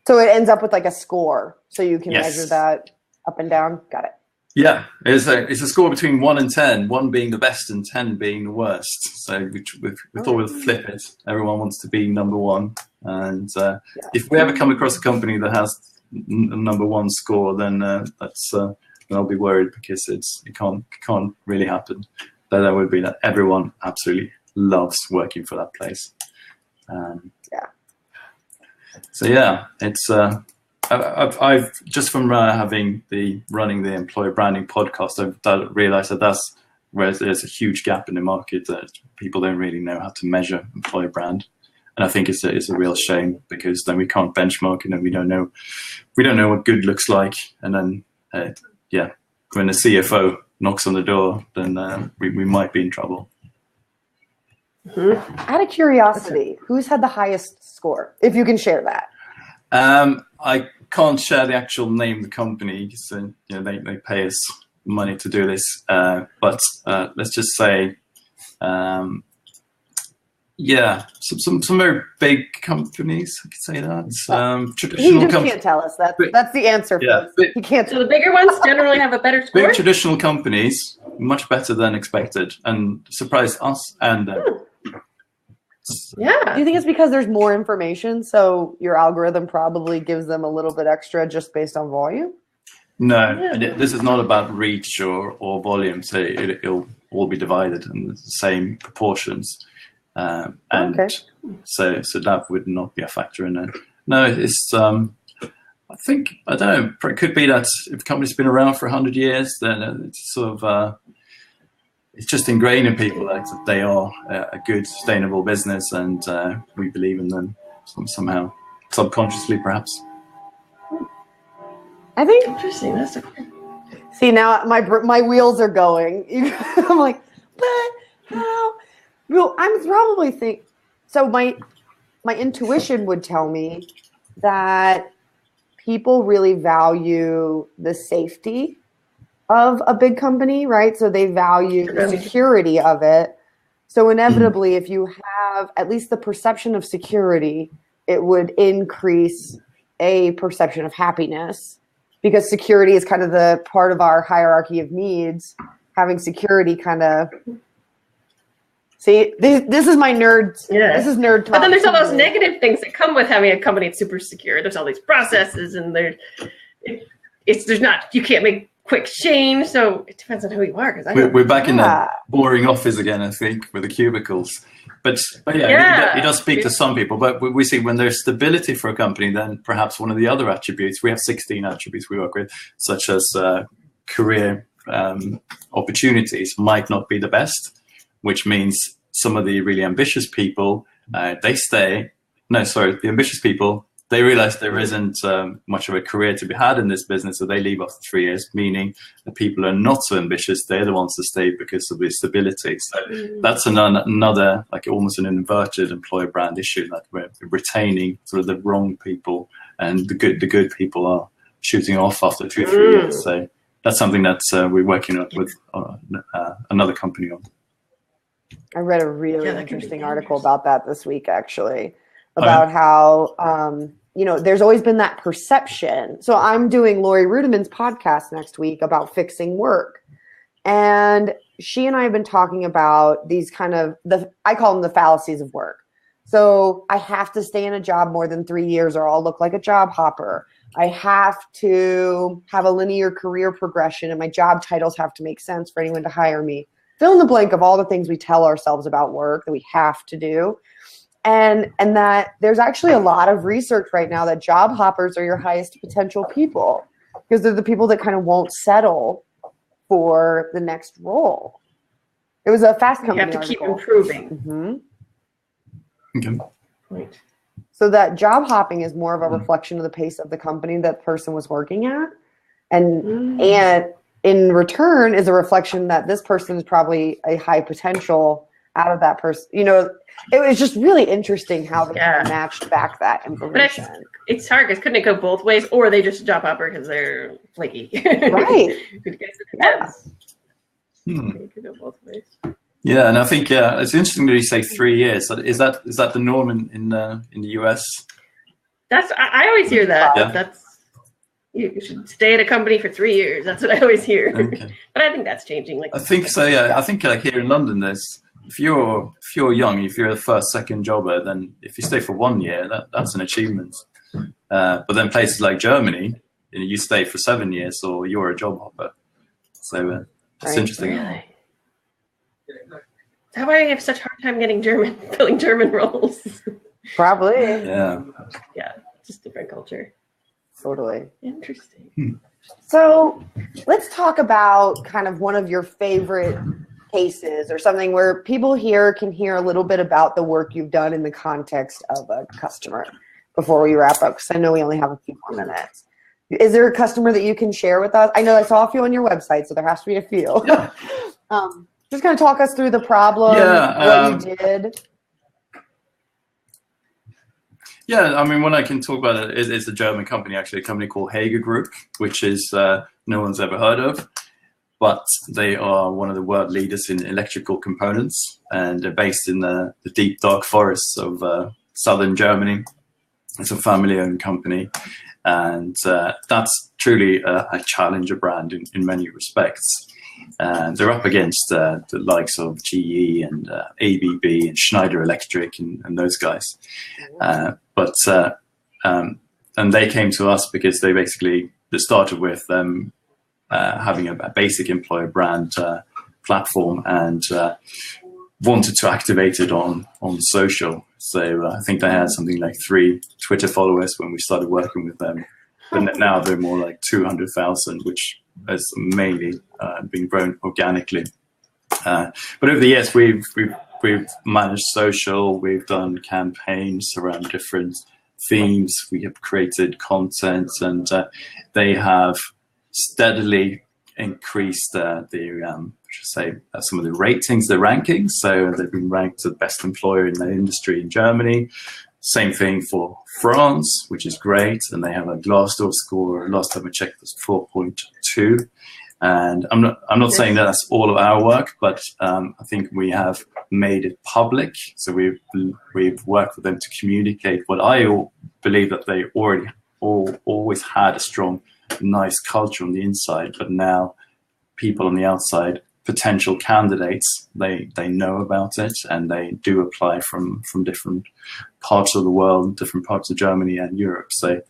So it ends up with like a score, so you can Yes. measure that up and down. Got it. Yeah, it's a score between 1 and 10, 1 being the best and 10 being the worst. So we thought we'd flip it. Everyone wants to be number 1. And if we ever come across a company that has a number 1 score, then then I'll be worried, because it can't really happen. That would be that everyone absolutely loves working for that place. So yeah, it's I've just from running the employer branding podcast, I've realized that that's where there's a huge gap in the market, that people don't really know how to measure employer brand. And I think it's a real shame, because then we can't benchmark it, and we don't know what good looks like. And then when the CFO knocks on the door, then we might be in trouble. Mm-hmm. Out of curiosity, who's had the highest score, if you can share that? I can't share the actual name of the company, because they pay us money to do this. But let's just say, some very big companies. I could say that. Traditional You just can't tell us that. That's the answer. Yeah, you can't. So the bigger ones generally have a better score. Big traditional companies, much better than expected, and surprised us and them. Yeah. Do you think it's because there's more information, so your algorithm probably gives them a little bit extra just based on volume? No, this is not about reach or volume. So it'll all be divided in the same proportions, so that would not be a factor in it. No, it's I think, I don't know, it could be that if the company's been around for 100 years, then it's sort of it's just ingrained in people that they are a good, sustainable business, and we believe in them somehow, subconsciously, perhaps. I think Interesting. That's a See, now my wheels are going. I'm like, but how? Well, I'm probably think. So my intuition would tell me that people really value the safety of a big company, right? So they value the security of it. So inevitably, if you have at least the perception of security, it would increase a perception of happiness, because security is kind of the part of our hierarchy of needs. Having security kind of, see, this is my nerd. Yeah. This is nerd talk. But then there's all those negative things that come with having a company that's super secure. There's all these processes, and you can't make quick change. So it depends on who you are. We're back in that boring office again, I think, with the cubicles. But yeah, it does speak to some people. But we see when there's stability for a company, then perhaps one of the other attributes, we have 16 attributes we work with, such as career opportunities, might not be the best, which means some of the really ambitious people, the ambitious people they realize there isn't much of a career to be had in this business, so they leave after 3 years, meaning the people are not so ambitious. They're the ones to stay because of the stability. So that's another, like almost an inverted employer brand issue, that we're retaining sort of the wrong people, and the good people are shooting off after 2-3 years. So that's something that we're working on with another company on. I read a really interesting article about that this week, actually, about how, there's always been that perception. So I'm doing Lori Rudiman's podcast next week about fixing work. And she and I have been talking about these kind of, I call them the fallacies of work. So I have to stay in a job more than 3 years or I'll look like a job hopper. I have to have a linear career progression and my job titles have to make sense for anyone to hire me. Fill in the blank of all the things we tell ourselves about work that we have to do. And that there's actually a lot of research right now that job hoppers are your highest potential people, because they're the people that kind of won't settle for the next role. It was a Fast Company article. You have to keep improving. Okay. Right. So that job hopping is more of a reflection of the pace of the company that person was working at. And in return is a reflection that this person is probably a high potential out of that person. It was just really interesting how they kind of matched back that information. But it's hard because couldn't it go both ways, or they just job hopper because they're flaky? Right. It could go both ways. Yeah, and I think it's interesting that you say 3 years. Is that the norm in the US? I always hear that. Yeah. That's you should stay at a company for 3 years. That's what I always hear. Okay. But I think that's changing. I think so. Yeah, I think like here in London, if you're young, if you're the second jobber, then if you stay for 1 year, that's an achievement. But then places like Germany, you stay for 7 years, or you're a job hopper. So it's interesting. Really? That's why I have such a hard time filling German roles. Probably. Yeah. Yeah, just different culture. Totally. Interesting. So let's talk about kind of one of your favorite cases, or something where people can hear a little bit about the work you've done in the context of a customer before we wrap up, because I know we only have a few more minutes. Is there a customer that you can share with us? I know I saw a few on your website, so there has to be a few. Yeah. Just kind of talk us through the problem, what you did. Yeah, I mean, what I can talk about is a German company, actually, a company called Hager Group, which is no one's ever heard of, but they are one of the world leaders in electrical components, and they're based in the deep, dark forests of southern Germany. It's a family-owned company, and that's truly a challenger brand in many respects. They're up against the likes of GE and ABB and Schneider Electric and those guys. And they came to us because they started with them having a basic employer brand platform, and wanted to activate it on social. So I think they had something like 3 Twitter followers when we started working with them. But now they're more like 200,000, which has mainly been grown organically. But over the years, we've managed social. We've done campaigns around different themes. We have created content, and they have steadily increased some of the ratings, the rankings. So they've been ranked the best employer in the industry in Germany. Same thing for France, which is great, and they have a Glassdoor score. Last time I checked, it was 4.2. And I'm not saying that that's all of our work, but I think we have made it public. So we've worked with them to communicate what I believe that they always had a strong, nice culture on the inside, but now people on the outside, potential candidates, they know about it, and they do apply from different parts of the world, different parts of Germany and Europe. So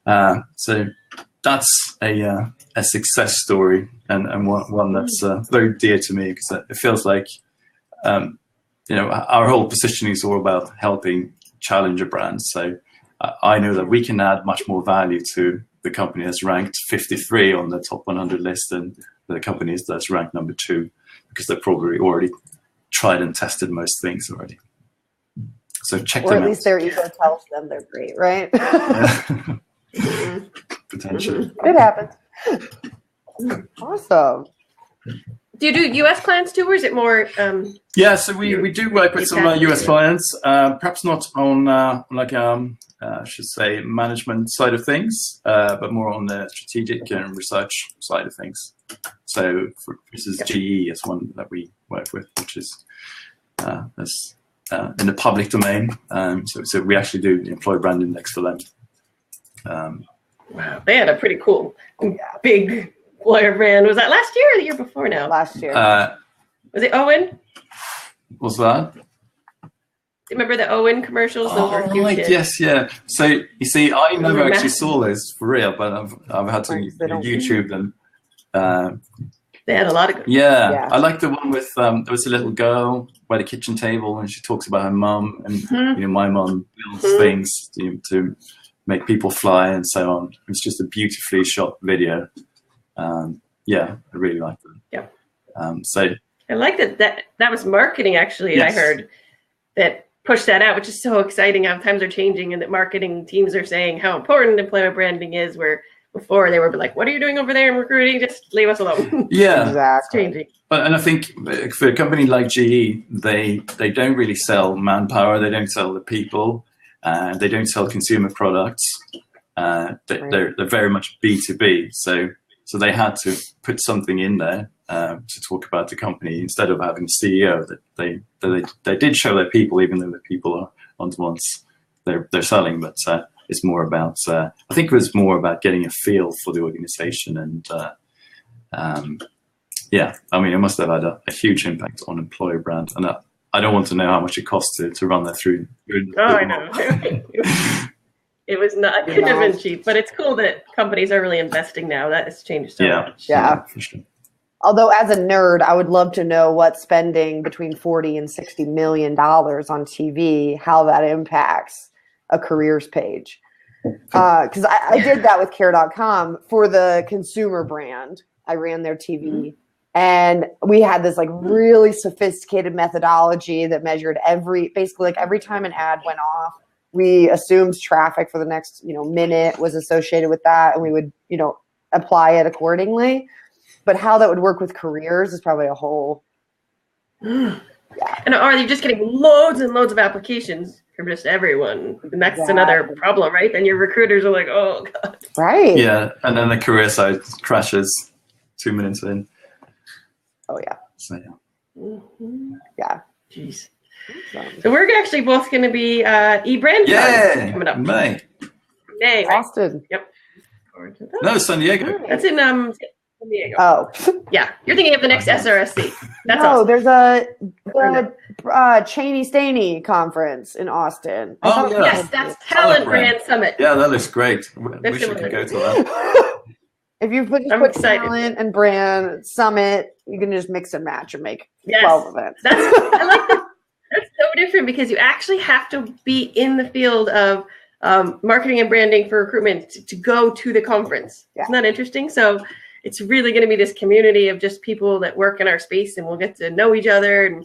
that's a success story, and one that's very dear to me, because it feels like our whole positioning is all about helping challenger brands. So I know that we can add much more value to the company that's ranked 53 on the top 100 list than the companies that's ranked number 2, because they've probably already tried and tested most things already. So check or them out. at least their ego tells them they're great, right? Potentially. It happens. Awesome. Do you do U.S. clients too, or is it more? Yeah, so we do work with some US clients, perhaps not on I should say management side of things, but more on the strategic and research side of things. So this is GE is one that we work with, which is in the public domain. So we actually do the employer brand index for them. Wow, they had a pretty cool big employer brand. Was that last year or the year before now? Last year. Was it Owen? What's that? Remember the Owen commercials? Those were huge. Right, yes, yeah. So you see, I never actually massive. saw those for real, but I've had to YouTube them. They had a lot of good. Yeah, I like the one with there was a little girl by the kitchen table, and she talks about her mum, and my mum builds things to make people fly and so on. It's just a beautifully shot video. I really like them. Yeah. So I like that was marketing actually. Yes. I heard that pushed that out, which is so exciting how times are changing and that marketing teams are saying how important employer branding is, where before they were like, what are you doing over there in recruiting? Just leave us alone. Yeah, exactly. It's changing. And I think for a company like GE, they don't really sell manpower. They don't sell the people. They don't sell consumer products. They're very much B2B. So they had to put something in there to talk about the company instead of having a CEO. That they did show their people, even though the people aren't the ones they're selling. But it's more about I think it was more about getting a feel for the organization, and I mean, it must have had a huge impact on employer brand. And I don't want to know how much it costs to run that through. I know. It was not. It couldn't have been cheap, but it's cool that companies are really investing now. That has changed so much. Yeah. For sure. Although, as a nerd, I would love to know what spending between $40 and $60 million on TV, how that impacts a careers page. Because I did that with Care.com for the consumer brand. I ran their TV, and we had this like really sophisticated methodology that measured basically every time an ad went off, we assumed traffic for the next minute was associated with that, and we would apply it accordingly. But how that would work with careers is probably a whole. And are you just getting loads and loads of applications from just everyone? And that's another problem, right? Then your recruiters are like, oh, God. Right. Yeah. And then the career side crashes 2 minutes in. Oh, yeah. So, yeah. Yeah. Jeez. So we're actually both going to be e-brand coming up. May. Right? Austin. Yep. No, San Diego. That's in San Diego. Oh. Yeah. You're thinking of the next SRSC. That's no, awesome. there's the Cheney Staney conference in Austin. Yes, that's Talent Brand Summit. Yeah, that looks great. We should go to that. If you put Talent and Brand Summit, you can just mix and match and make 12 events. I like that. That's so different because you actually have to be in the field of marketing and branding for recruitment to go to the conference. Yeah. Isn't that interesting? So it's really going to be this community of just people that work in our space, and we'll get to know each other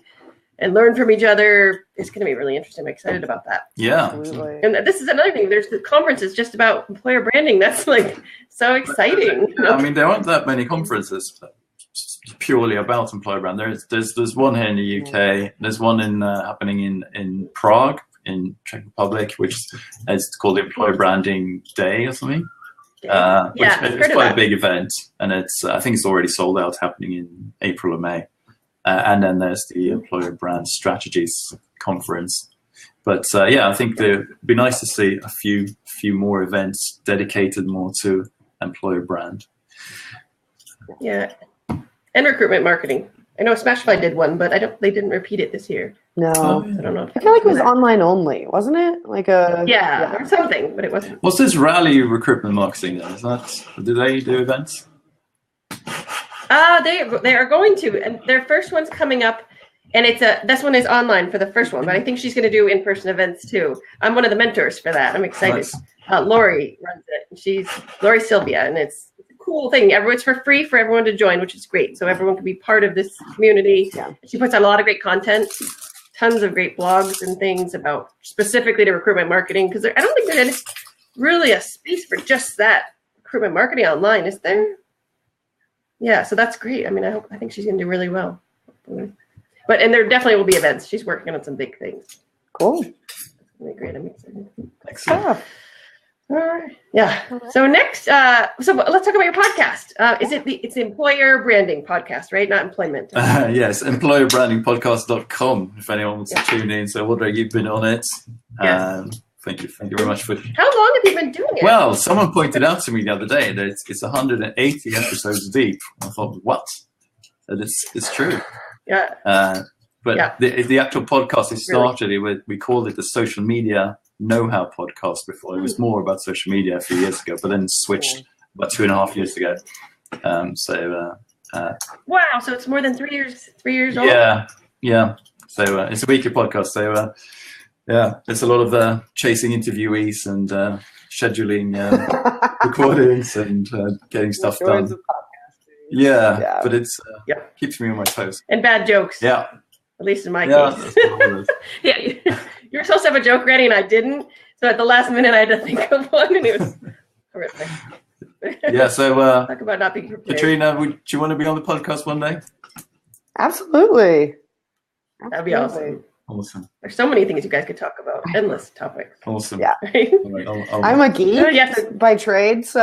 and learn from each other. It's going to be really interesting. I'm excited about that. Yeah. Absolutely. And this is another thing. There's the conference is just about employer branding. That's like so exciting. I mean, there aren't that many conferences purely about employer brand. There's one here in the UK. There's one happening in Prague, in Czech Republic, which is called Employer Branding Day or something. It's quite a big event, and I think it's already sold out, happening in April or May. And then there's the Employer Brand Strategies Conference. But I think it'd be nice to see a few more events dedicated more to employer brand. Yeah, and recruitment marketing. I know Smashfly did one, but they didn't repeat it this year. No, I don't know. I feel like it was online only, wasn't it? Or something, but it wasn't. What's this Rally Recruitment Marketing then? Do they do events? They are going to, and their first one's coming up, and this one is online for the first one, but I think she's going to do in-person events too. I'm one of the mentors for that. I'm excited. Nice. Lori runs it. She's Lori Sylvia, and it's a cool thing. It's for free for everyone to join, which is great. So everyone can be part of this community. Yeah. She puts out a lot of great content tons of great blogs and things about specifically to recruitment marketing, because I don't think there's really a space for just that recruitment marketing online, is there? Yeah, so that's great. I mean, I think she's going to do really well. But and there definitely will be events. She's working on some big things. Cool. That's really great. I'm excited. Excellent. All right. Yeah. So next, so let's talk about your podcast. It's the employer branding podcast, right? Not employment. Yes, employerbrandingpodcast.com. If anyone wants to tune in. So Audra, you've been on it. Yes. Thank you very much for. How long have you been doing it? Well, someone pointed out to me the other day that it's 180 episodes deep. I thought, what? And it's true. Yeah. But yeah. The actual podcast, it started we called it the Social Media Know-How Podcast before. It was more about social media a few years ago, but then switched about 2.5 years ago. Wow, so it's more than 3 years. 3 years old. Yeah. So it's a weekly podcast. So there's a lot of chasing interviewees and scheduling recordings and getting stuff done. Yeah, but it's keeps me on my toes. And bad jokes. Yeah. At least in my case. Yeah, you were supposed to have a joke ready and I didn't. So at the last minute I had to think of one and it was horrific. Yeah, so talk about not being prepared. Katrina, do you want to be on the podcast one day? Absolutely. That'd be awesome. Awesome. There's so many things you guys could talk about. Endless topics. Awesome. Yeah. I'm a geek by trade, so.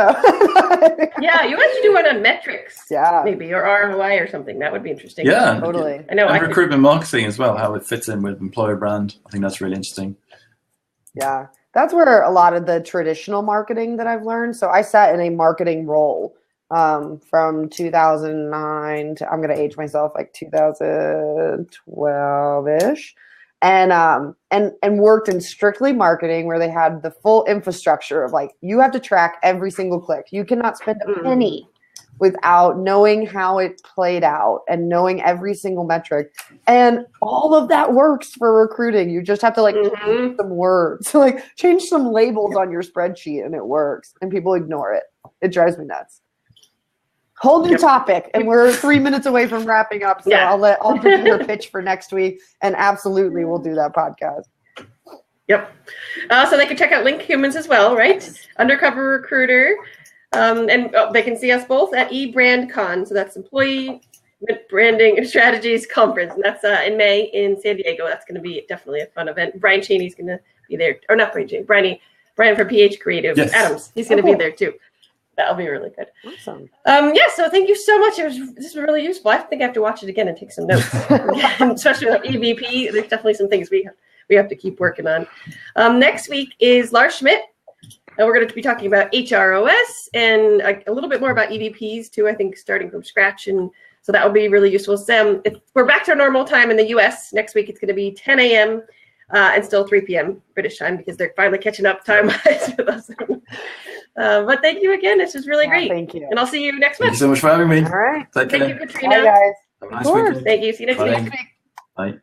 Yeah, you guys should do one on metrics. Yeah. Maybe, or ROI or something. That would be interesting. Yeah. Totally. I know. And recruitment marketing as well, how it fits in with employer brand. I think that's really interesting. Yeah. That's where a lot of the traditional marketing that I've learned. So I sat in a marketing role from 2009 to, I'm going to age myself, like 2012-ish. And worked in strictly marketing where they had the full infrastructure of like, you have to track every single click. You cannot spend a penny without knowing how it played out and knowing every single metric. And all of that works for recruiting. You just have to like change some words, like change some labels on your spreadsheet and it works. And people ignore it. It drives me nuts. Whole new topic, and we're 3 minutes away from wrapping up. So I'll let Audra do her pitch for next week, and absolutely we'll do that podcast. Yep. So they can check out Link Humans as well, right? Undercover Recruiter, and they can see us both at eBrandCon. So that's Employee Branding Strategies Conference, and that's in May in San Diego. That's going to be definitely a fun event. Brian Cheney's going to be there, or not Brian Cheney, Brian from PH Creative Adams. He's going to be there too. That'll be really good. Awesome. So thank you so much. This was really useful. I think I have to watch it again and take some notes. Especially with EVP, there's definitely some things we have to keep working on. Next week is Lars Schmidt, and we're going to be talking about HROS and a little bit more about EVPs too. I think starting from scratch, and so that will be really useful. We're back to our normal time in the U.S. Next week. It's going to be 10 a.m. And still 3 p.m. British time because they're finally catching up time-wise with us. But thank you again. This was really great. Thank you. And I'll see you next month. Thank you so much for having me. All right. Take care. Thank you, Katrina. Bye, guys. Have a nice Of course. weekend. Thank you. See you next Bye. week. Bye.